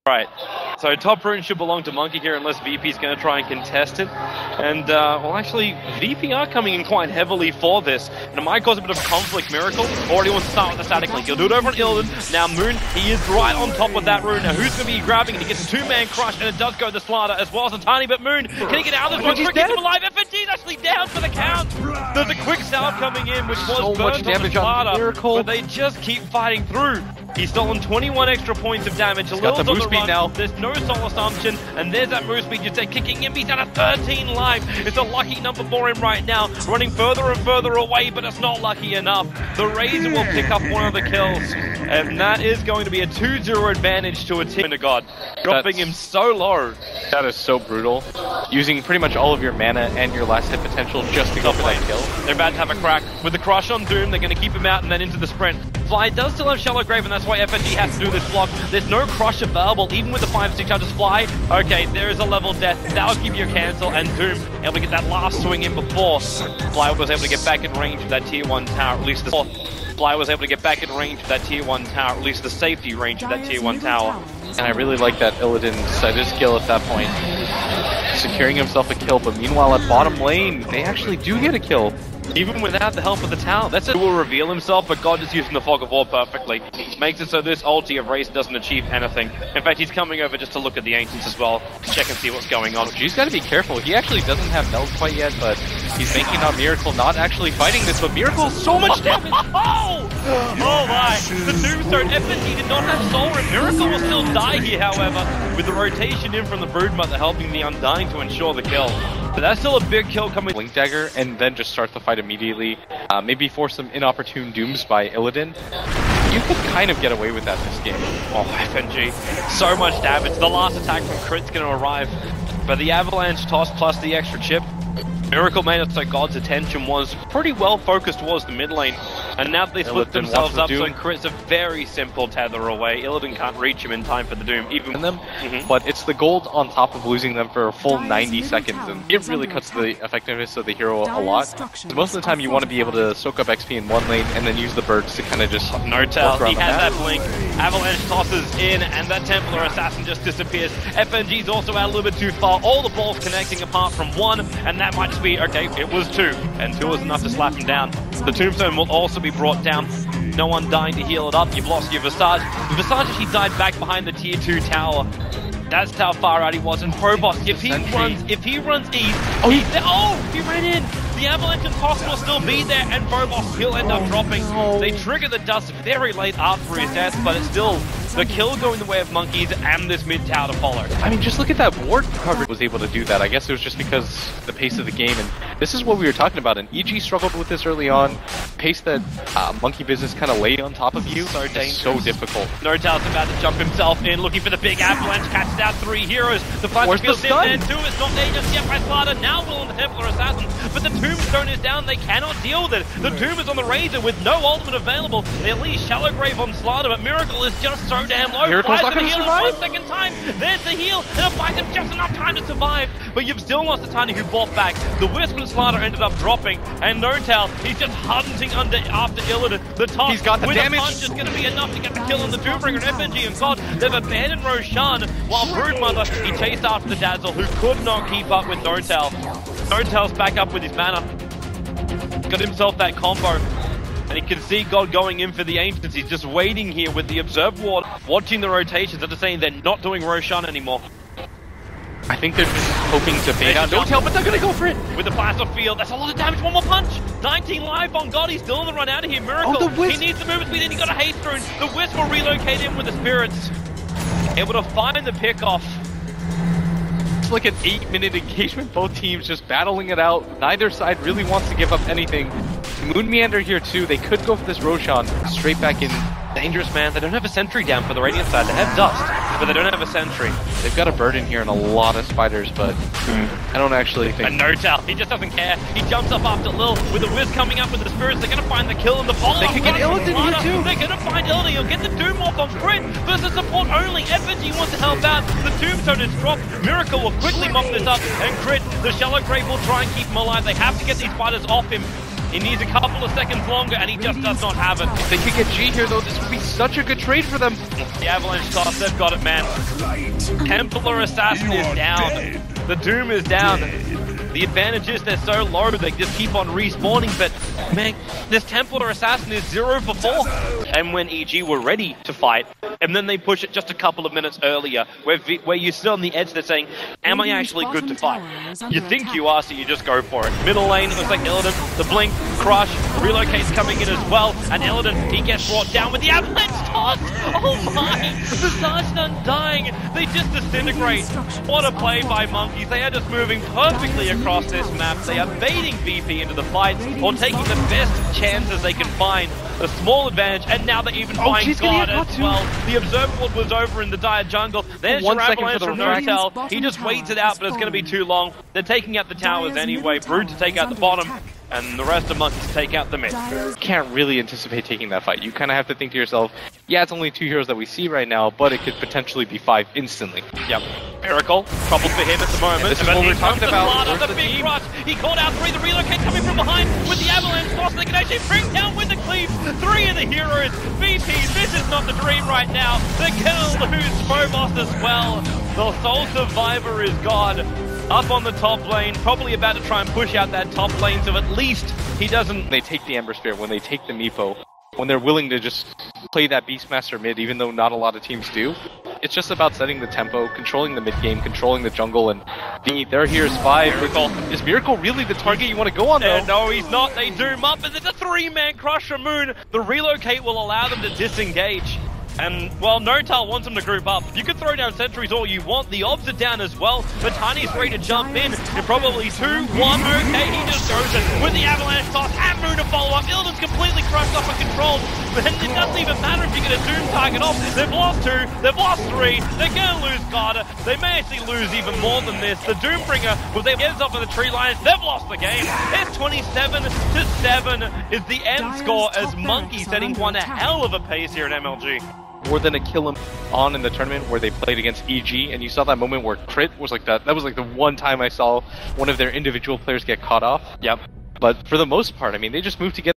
Right. So top rune should belong to Monkey here unless VP's going to try and contest it. And, well, actually, VP are coming in quite heavily for this. And it might cause a bit of conflict. Miracle already wants to start with the static link. He'll do it over on Illidan. Now Moon, he is right on top of that rune. Now who's going to be grabbing it? He gets a two-man crush, and it does go to Slaughter as well as a tiny bit Moon. Can he get out of this one? Crick gets him alive. FNG's actually down for the count. There's a quick salve coming in, which was so much damage on Miracle. But they just keep fighting through. He's stolen 21 extra points of damage. He's got the move speed now. There's no soul assumption, and there's that move speed. You're kicking him. He's down to 13 life. It's a lucky number for him right now. Running further and further away, but it's not lucky enough. The Razor will pick up one of the kills, and that is going to be a 2-0 advantage to a team. To God, dropping him so low. That is so brutal. Using pretty much all of your mana and your last hit potential just to go for that kill. They're about to have a crack. With the crush on Doom, they're going to keep him out and then into the sprint. Fly does still have Shallow Grave, and that's why FNG has to do this block. There's no crush available, even with the 5-6 charges. Fly, okay, there is a level death. That'll give you a cancel, and Doom able to get that last swing in before Fly was able to get back in range of that tier 1 tower, at least the Fly was able to get back in range of that tier 1 tower, at least the safety range of that tier 1 tower. And I really like that Illidan set his skill at that point, securing himself a kill, but meanwhile at bottom lane, they actually do get a kill. Even without the help of the tower. That's it. He will reveal himself, but God is using the Fog of War perfectly. Makes it so this ulti of Race doesn't achieve anything. In fact, he's coming over just to look at the Ancients as well, to check and see what's going on. He's got to be careful. He actually doesn't have Meld quite yet, but he's banking on Miracle not actually fighting this, but Miracle so much damage! Oh my! The Tombstone FNG did not have Soul Rip. Miracle will still die here, however, with the rotation in from the Broodmother helping the Undying to ensure the kill. But that's still a big kill coming. Blink Dagger, and then just start the fight immediately. Maybe force some inopportune dooms by Illidan. You could kind of get away with that this game. Oh, FNG. So much damage. The last attack from Crit's going to arrive. But the Avalanche toss plus the extra chip. Miracle made it so God's attention was pretty well focused towards the mid lane. And now they split themselves up, so Crit's a very simple tether away. Illidan can't reach him in time for the Doom, even them. But it's the gold on top of losing them for a full 90 seconds, and it really cuts the effectiveness of the hero a lot. So most of the time you want to be able to soak up XP in one lane and then use the birds to kind of just... No tell, he has that blink. Avalanche tosses in, and that Templar Assassin just disappears. FNG's also out a little bit too far. All the balls connecting apart from one, and that might just be, okay, it was 2, and 2 is enough to slap him down. The Tombstone will also be brought down. No one dying to heal it up. You've lost your Visage. Visage actually died back behind the tier 2 tower. That's how far out he was. And Probos, if he runs east, he ran in. The Avalanche and Toss will still be there, and Probos will end up dropping. They trigger the dust very late after his death, but it's still the kill going the way of Monkeys and this mid tower to follow. I mean, just look at that ward coverage was able to do that. I guess it was just because the pace of the game, and this is what we were talking about. And EG struggled with this early on. Pace that Monkey Business kind of laid on top of you, so difficult. Nortal's about to jump himself in, looking for the big Avalanche, catches out 3 heroes. The fight feels in there too. It's not there just yet by Slaughter. Now will on the Templar Assassin, but the Tombstone is down. They cannot deal with it. The Tomb is on the Razor with no ultimate available. They at least Shallow Grave on Slaughter, but Miracle is just so damn low. Miracle's not going to survive. 1 second time. There's the heal, and it buys him just enough time to survive. But you've still lost the Tiny who bought back. The Wisp and Slaughter ended up dropping, and Nortal, he's just hunting after Illidan. The top he's got the with damage. A punch is going to be enough to get the kill on the Doombringer and FNG, and God, they've abandoned Roshan, while Broodmother, he chased after the Dazzle, who could not keep up with Nortal. Nortal's back up with his mana. Got himself that combo. And he can see God going in for the Ancients. He's just waiting here with the Observe Ward, watching the rotations. They're saying they're not doing Roshan anymore. I think they're just hoping to fade out Nortal, but they're going to go for it. With the blast of field, that's a lot of damage. One more punch. 19 life on God. He's still on the run out of here. Miracle. He needs the movement speed, and he got a haste rune. The Wisp will relocate in with the Spirits. Able to find the pickoff. It's like an 8-minute engagement. Both teams just battling it out. Neither side really wants to give up anything. Moon Meander here too. They could go for this Roshan straight back in. Dangerous, man. They don't have a sentry down for the Radiant side. They have Dust, but they don't have a sentry. They've got a bird in here and a lot of spiders, but I don't actually think... And Nortal, he just doesn't care. He jumps up after Lil with the Wiz coming up with the Spirits. They're going to find the kill in the follow-up. They could get Illidan here too. They're going to find Illidan. He'll get the Doom off on Crit versus support only. FNG wants to help out. The Tombstone is dropped. Miracle will quickly mop this up, and Crit, the Shallow Grave will try and keep him alive. They have to get these fighters off him. He needs a couple of seconds longer, and he just does not have it. If they could get G here, though, this would be such a good trade for them. The Avalanche toss, they've got it, man. Templar Assassin is down. The Doom is down. The advantage is they're so low, they just keep on respawning, but man, this Templar Assassin is 0 for 4. And when EG were ready to fight, and then they push it just a couple of minutes earlier, where you sit on the edge, they're saying, am I actually good to fight? You think you are, so you just go for it. Middle lane, it looks like Illidan, the Blink, Crush, Relocate's coming in as well, and Illidan, he gets brought down with the Avalanche toss! Oh my! The Sargent Undying, they just disintegrate. What a play by Monkeys, they are just moving perfectly across this map. They are baiting VP into the fight, or taking the best chances they can find. A small advantage, and now they're even buying God as well. The Observer was over in the dire jungle. There's your Avalanche from Notel. He just waits it out, but it's going to be too long. They're taking out the towers anyway. Brood to take out the bottom, and the rest of Monkeys take out the mid. Can't really anticipate taking that fight. You kind of have to think to yourself, yeah, it's only 2 heroes that we see right now, but it could potentially be 5 instantly. Yep. Miracle, trouble for him at the moment. And this is what we're talking about. The big rush. He caught out 3. The Relocate coming from behind with the Avalanche toss. They can actually bring down with the cleave 3 of the heroes. VP, this is not the dream right now. They're gonna lose Phobos as well. The sole survivor is gone. Up on the top lane, probably about to try and push out that top lane, so at least he doesn't... They take the Ember Spirit, when they take the Meepo, when they're willing to just play that Beastmaster mid, even though not a lot of teams do, it's just about setting the tempo, controlling the mid game, controlling the jungle, and they're here as 5. Miracle. Is Miracle really the target you want to go on, though? No, he's not. They doom up, as it's a 3-man crush from Moon. The Relocate will allow them to disengage. And, well, Notal wants them to group up. You can throw down sentries all you want. The obs are down as well. But Tiny's ready to jump in. You're probably 2, 1, okay, he just goes in with the Avalanche toss and Moon to follow up. Illidan's completely crushed off and controlled. But it doesn't even matter if you get a Doom target off. They've lost 2, they've lost 3. They're going to lose Garda. They may actually lose even more than this. The Doombringer, with their heads up in the tree lines, they've lost the game. It's 27-7 is the end score, as Monkeys setting one a hell of a pace here at MLG. More than a kill him on in the tournament where they played against EG, and you saw that moment where Crit was like that. That was like the one time I saw one of their individual players get caught off. Yep. But for the most part, I mean, they just moved together.